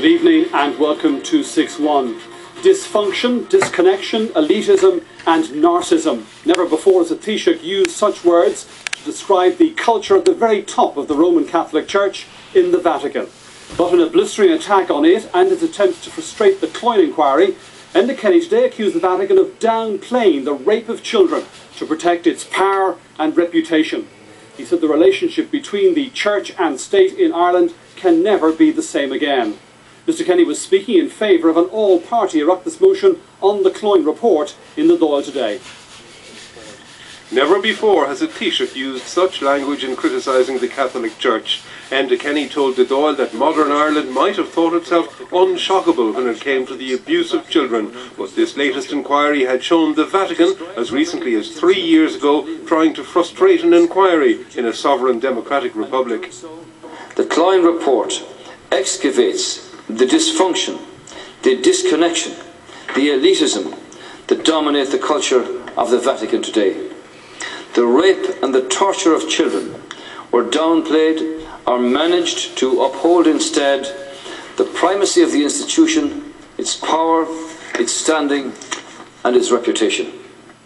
Good evening and welcome to 6-1. Dysfunction, disconnection, elitism and narcissism. Never before has a Taoiseach used such words to describe the culture at the very top of the Roman Catholic Church in the Vatican. But in a blistering attack on it and its attempts to frustrate the Cloyne inquiry, Enda Kenny today accused the Vatican of downplaying the rape of children to protect its power and reputation. He said the relationship between the Church and State in Ireland can never be the same again. Mr Kenny was speaking in favour of an all-party Oireachtas motion on the Cloyne Report in the Dáil today. Never before has a Taoiseach used such language in criticising the Catholic Church. Enda Kenny told the Dáil that modern Ireland might have thought itself unshockable when it came to the abuse of children, but this latest inquiry had shown the Vatican, as recently as 3 years ago, trying to frustrate an inquiry in a sovereign democratic republic. The Cloyne Report excavates the dysfunction, the disconnection, the elitism that dominate the culture of the Vatican today. The rape and the torture of children were downplayed or managed to uphold instead the primacy of the institution, its power, its standing and its reputation.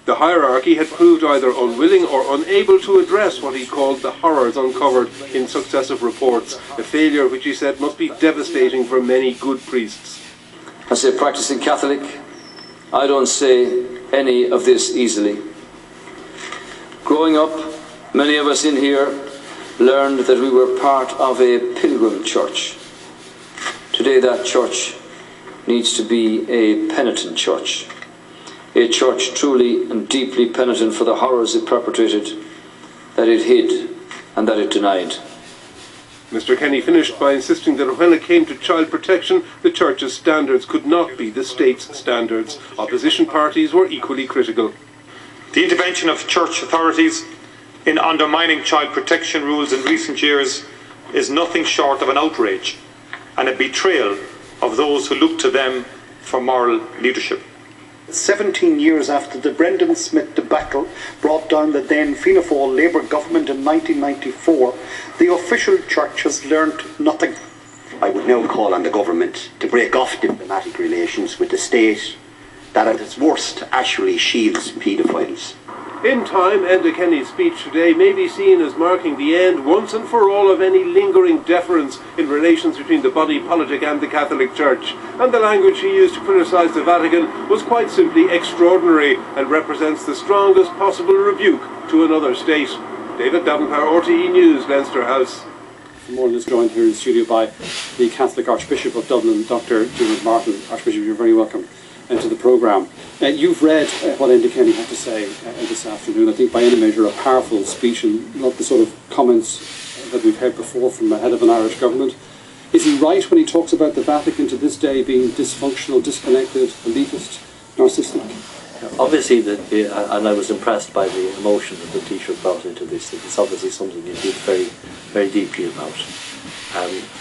The hierarchy had proved either unwilling or unable to address what he called the horrors uncovered in successive reports, a failure which he said must be devastating for many good priests. As a practicing Catholic, I don't say any of this easily. Growing up, many of us in here learned that we were part of a pilgrim church. Today that church needs to be a penitent church. A church truly and deeply penitent for the horrors it perpetrated, that it hid and that it denied. Mr Kenny finished by insisting that when it came to child protection, the Church's standards could not be the State's standards. Opposition parties were equally critical. The intervention of Church authorities in undermining child protection rules in recent years is nothing short of an outrage and a betrayal of those who look to them for moral leadership. 17 years after the Brendan Smith debacle brought down the then Fianna Fáil Labour government in 1994, the official church has learnt nothing. I would now call on the government to break off diplomatic relations with the state that at its worst actually shields paedophiles. In time, Enda Kenny's speech today may be seen as marking the end once and for all of any lingering deference in relations between the body politic and the Catholic Church, and the language he used to criticise the Vatican was quite simply extraordinary and represents the strongest possible rebuke to another state. David Davenport, RTE News, Leinster House. Good morning, is joined here in the studio by the Catholic Archbishop of Dublin, Dr. Diarmuid Martin. Archbishop, you're very welcome to the programme. You've read what Enda Kenny had to say this afternoon. I think by any measure a powerful speech, and not the sort of comments that we've heard before from the head of an Irish government. Is he right when he talks about the Vatican to this day being dysfunctional, disconnected, elitist, narcissistic? Obviously, and I was impressed by the emotion that the Taoiseach brought into this. It's obviously something he did very, very deeply about.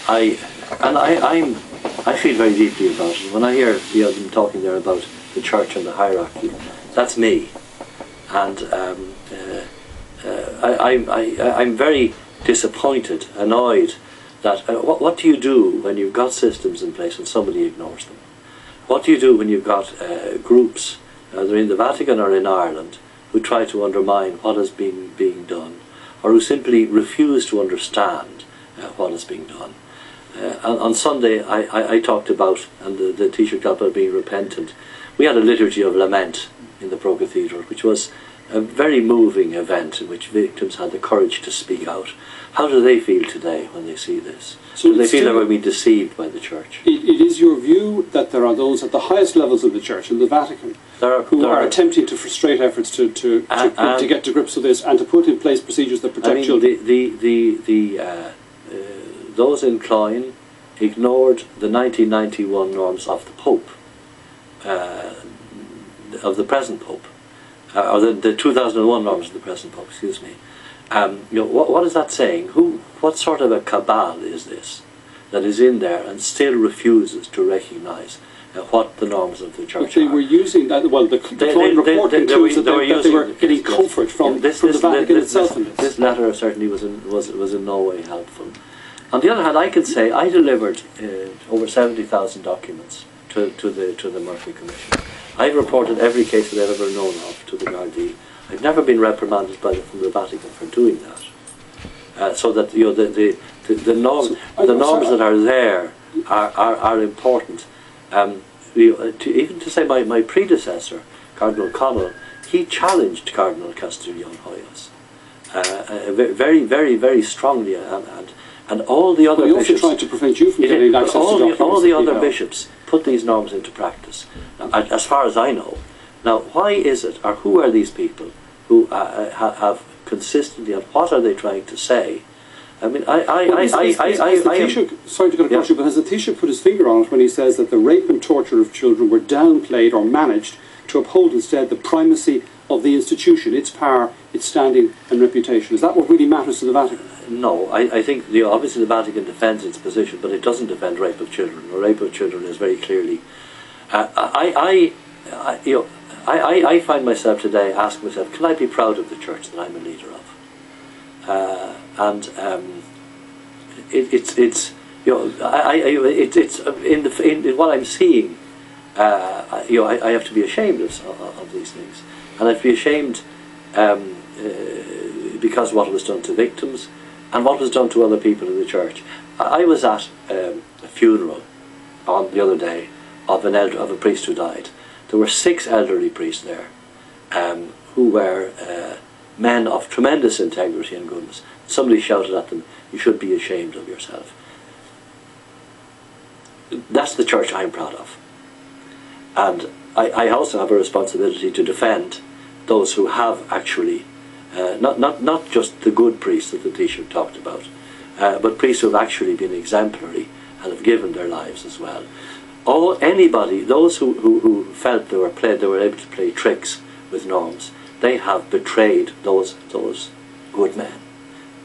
I feel very deeply about it. When I hear them talking there about the Church and the hierarchy, that's me. And I'm very disappointed, annoyed that what do you do when you've got systems in place and somebody ignores them? What do you do when you've got groups, either in the Vatican or in Ireland, who try to undermine what is being done, or who simply refuse to understand what is being done? On Sunday I talked about, and the Taoiseach talked about being repentant. We had a liturgy of lament in the Pro Cathedral, which was a very moving event in which victims had the courage to speak out. How do they feel today when they see this? So do they feel they're being deceived by the Church? It is your view that there are those at the highest levels of the Church, in the Vatican, who are attempting to frustrate efforts to get to grips with this and to put in place procedures that protect children. Those in Cloyne ignored the 1991 norms of the Pope, of the present Pope, or the 2001 norms of the present Pope, excuse me. What is that saying? What sort of a cabal is this that is in there and still refuses to recognise what the norms of the Church are? They were using that. Well, the Cloyne Report concludes that they were getting comfort from the Vatican itself. This letter certainly was in no way helpful. On the other hand, I can say I delivered over 70,000 documents to the Murphy Commission. I reported every case that I've ever known of to the Gardaí. I've never been reprimanded from the Vatican for doing that. So that the norms that are there are important. Even to say my predecessor, Cardinal Connell, he challenged Cardinal Castiglione Hoyos very, very, very strongly, and all the other bishops. He also tried to prevent you from getting access to documents. All the other bishops put these norms into practice, as far as I know. Now, why is it, or who are these people who have consistently, and what are they trying to say? I mean, sorry to cut across you, but has the Taoiseach put his finger on it when he says that the rape and torture of children were downplayed or managed to uphold instead the primacy of the institution, its power, its standing and reputation? Is that what really matters to the Vatican? No, I think obviously the Vatican defends its position, but it doesn't defend rape of children. The rape of children is very clearly. I find myself today asking myself, can I be proud of the church that I'm a leader of? It's in what I'm seeing. I have to be ashamed of these things, and I have to be ashamed because what was done to victims and what was done to other people in the church. I was at a funeral on the other day of a priest who died. There were 6 elderly priests there who were men of tremendous integrity and goodness. Somebody shouted at them, "You should be ashamed of yourself." That's the church I'm proud of. And I also have a responsibility to defend those who have actually, not just the good priests that the Taoiseach talked about, but priests who have actually been exemplary and have given their lives as well. Those who felt they were able to play tricks with norms, they have betrayed those good men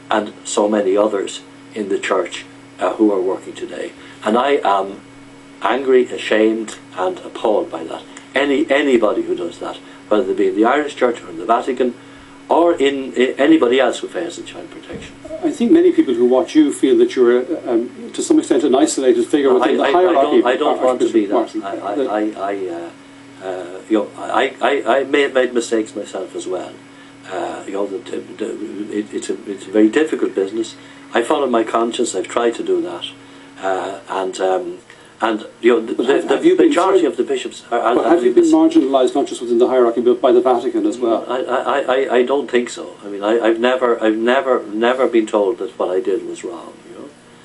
and so many others in the church who are working today. And I am angry, ashamed and appalled by that. Anybody who does that, whether they be in the Irish Church or in the Vatican or in anybody else who fails in child protection. I think many people who watch you feel that you're to some extent an isolated figure within the hierarchy. I don't want to be that. I may have made mistakes myself as well. It's a very difficult business. I follow my conscience. I've tried to do that, the majority of the bishops are. But have you been marginalised not just within the hierarchy but by the Vatican as well? I don't think so. I mean, I've never been told that what I did was wrong.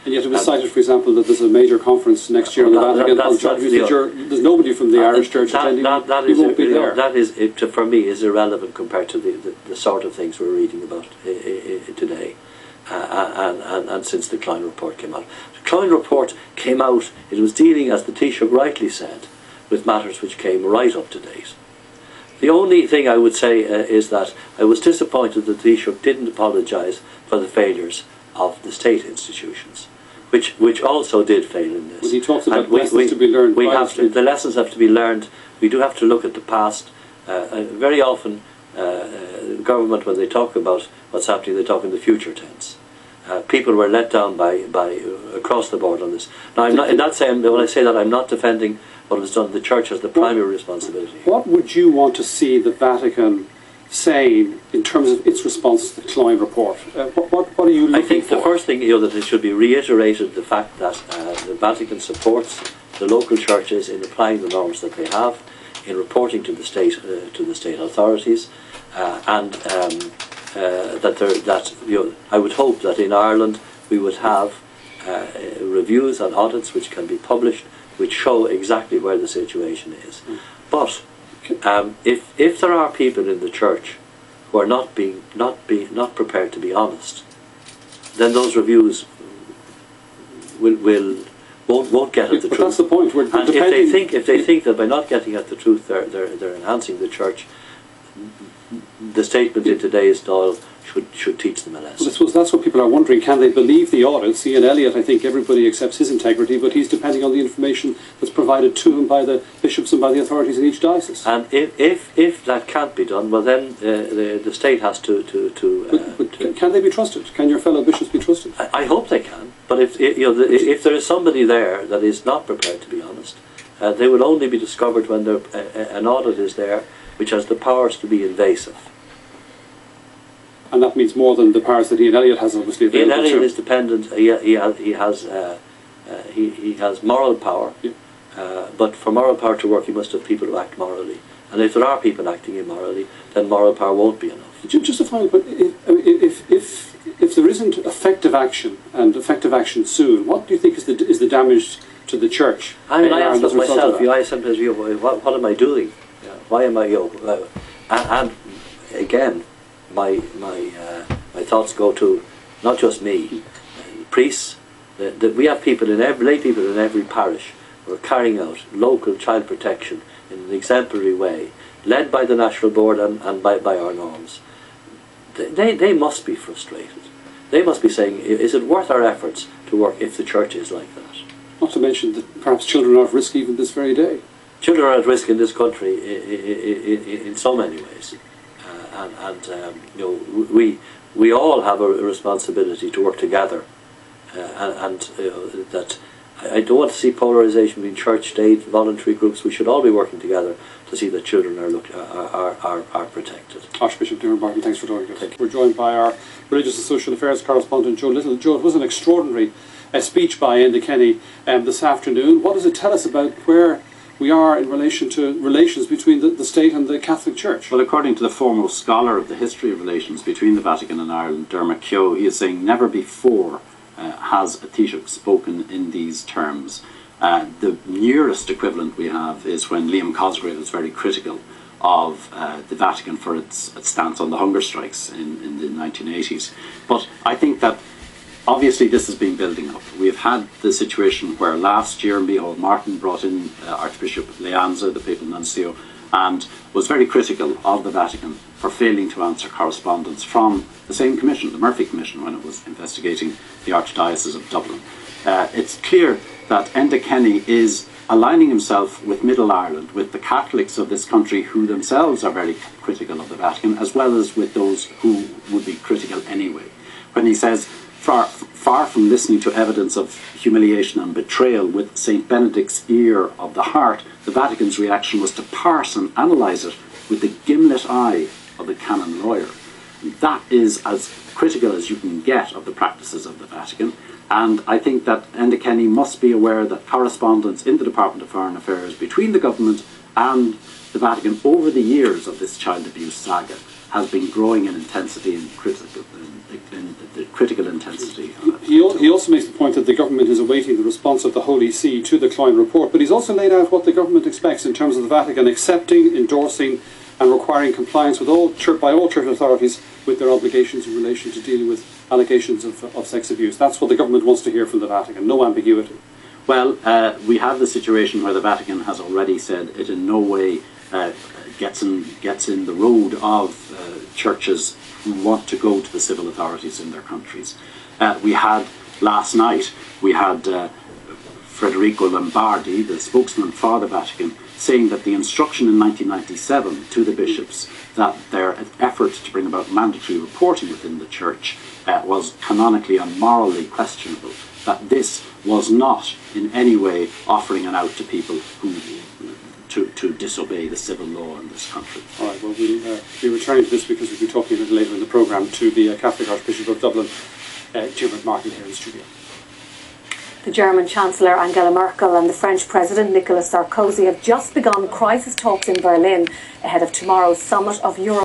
And yet it was cited, for example, that there's a major conference next year in the Vatican. There's nobody from the Irish Church attending. He won't be there. That is, for me, is irrelevant compared to the sort of things we're reading about today, and since the Cloyne Report came out. The Cloyne Report came out. It was dealing, as the Taoiseach rightly said, with matters which came right up to date. The only thing I would say is that I was disappointed that the Taoiseach didn't apologise for the failures of the state institutions, which also did fail in this. Well, he talks about lessons to be learned. The lessons have to be learned. We do have to look at the past. Very often, the government, when they talk about what's happening, they talk in the future tense. People were let down by across the board on this. Now, I'm not saying, when I say that, I'm not defending what was done. The Church has the primary responsibility. What would you want to see the Vatican saying in terms of its response to the Cloyne Report? What are you looking for? I think the first thing, that it should be reiterated the fact that the Vatican supports the local churches in applying the norms that they have, in reporting to the state authorities, and I would hope that in Ireland we would have reviews and audits which can be published, which show exactly where the situation is. But if there are people in the church who are not prepared to be honest, then those reviews won't get at the truth. That's the point. And if they think that by not getting at the truth they're enhancing the church, the statement in today's Dáil should teach them a lesson. Well, I suppose that's what people are wondering. Can they believe the audits? Ian Elliott, I think everybody accepts his integrity, but he's depending on the information that's provided to him by the bishops and by the authorities in each diocese. And if that can't be done, well then the state has to But can they be trusted? Can your fellow bishops be trusted? I hope they can. But if if there is somebody there that is not prepared to be honest, they will only be discovered when an audit is there which has the powers to be invasive. And that means more than the powers that Ian Elliott has, obviously. Ian Elliott is dependent. He has moral power, yeah. But for moral power to work, you must have people who act morally. And if there are people acting immorally, then moral power won't be enough. Just a final point. If there isn't effective action and effective action soon, what do you think is the damage to the church? I mean, I ask that myself. I sometimes, what am I doing? Why am I? And again, my thoughts go to not just me, priests. We have people lay people in every parish who are carrying out local child protection in an exemplary way, led by the National Board and by our norms. They must be frustrated. They must be saying, is it worth our efforts to work if the church is like that? Not to mention that perhaps children are at risk even this very day. Children are at risk in this country in so many ways. We all have a responsibility to work together. That I don't want to see polarisation between church, state, voluntary groups. We should all be working together to see that children are protected. Archbishop Darren Barton, thanks for joining us. We're joined by our Religious and Social Affairs correspondent Joe Little. Joe, it was an extraordinary speech by Enda Kenny this afternoon. What does it tell us about where we are in relation to relations between the state and the Catholic Church? Well, according to the foremost scholar of the history of relations between the Vatican and Ireland, Dermot Keogh, he is saying never before has a Taoiseach spoken in these terms. The nearest equivalent we have is when Liam Cosgrave was very critical of the Vatican for its stance on the hunger strikes in the 1980s. But I think that obviously this has been building up. We've had the situation where last year Micheál Martin brought in Archbishop Leanza, the papal nuncio, and was very critical of the Vatican for failing to answer correspondence from the same commission, the Murphy Commission, when it was investigating the Archdiocese of Dublin. It's clear that Enda Kenny is aligning himself with Middle Ireland, with the Catholics of this country who themselves are very critical of the Vatican, as well as with those who would be critical anyway. When he says, far from listening to evidence of humiliation and betrayal with St. Benedict's ear of the heart, the Vatican's reaction was to parse and analyse it with the gimlet eye of the canon lawyer. That is as critical as you can get of the practices of the Vatican, and I think that Enda Kenny must be aware that correspondence in the Department of Foreign Affairs between the government and the Vatican over the years of this child abuse saga has been growing in intensity and critical intensity. He also makes the point that the government is awaiting the response of the Holy See to the Cloyne Report, but he's also laid out what the government expects in terms of the Vatican accepting, endorsing and requiring compliance with by all church authorities with their obligations in relation to dealing with allegations of sex abuse. That's what the government wants to hear from the Vatican, no ambiguity. Well, we have the situation where the Vatican has already said it in no way gets in the road of churches who want to go to the civil authorities in their countries. We had last night, Federico Lombardi, the spokesman for the Vatican, saying that the instruction in 1997 to the bishops that their effort to bring about mandatory reporting within the church was canonically and morally questionable, that this was not in any way offering an out to people who to disobey the civil law in this country. All right, well, we'll be returning to this because we'll be talking a little later in the programme to the Catholic Archbishop of Dublin, Dermot Martin, here in the studio. The German Chancellor Angela Merkel and the French President Nicolas Sarkozy have just begun crisis talks in Berlin ahead of tomorrow's summit of Europe.